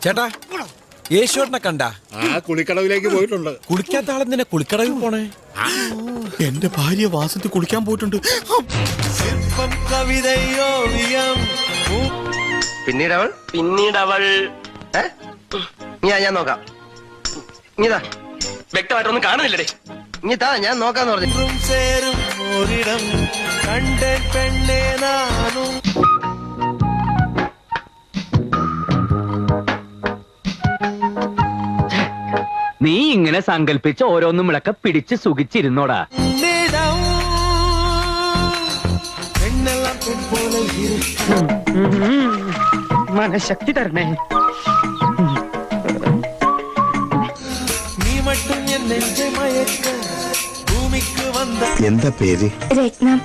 ചേട്ടാ യേശുവേട്ടനെ കണ്ട കുളിക്കടവിലേക്ക് പോയിട്ടുണ്ട്. കുളിക്കാത്ത ആളെന്തിനാ കുളിക്കടവിൽ പോണേ? എന്റെ ഭാര്യ വാസത്തി കുളിക്കാൻ പോയിട്ടുണ്ട്. പിന്നീടവൾ ഞാൻ നോക്കാം. ഇതാ വ്യക്തമായിട്ടൊന്നും കാണുന്നില്ലേ? ഇതാ ഞാൻ നോക്കാന്ന് പറഞ്ഞു. നീ ഇങ്ങനെ സങ്കല്പിച്ച് ഓരോന്നും വിളക്ക പിടിച്ച് സുഖിച്ചിരുന്നോടാ. മനഃശക്തി തരണേ. എന്താ പേര്? രത്നം.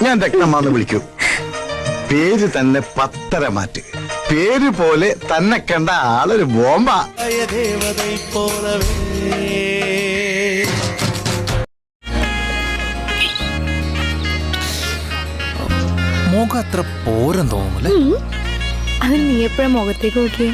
ഞാൻ രത്നമാന്ന് വിളിക്കൂ. പേര് തന്നെ പത്തര മാറ്റ്. പേര് പോലെ തന്നെ കണ്ട ആളൊരു ബോംബ. മുഖം അത്ര പോരെന്ന് തോന്നുന്നു. അത് നീ എപ്പോഴാ മുഖത്തേക്ക് നോക്കിയേ?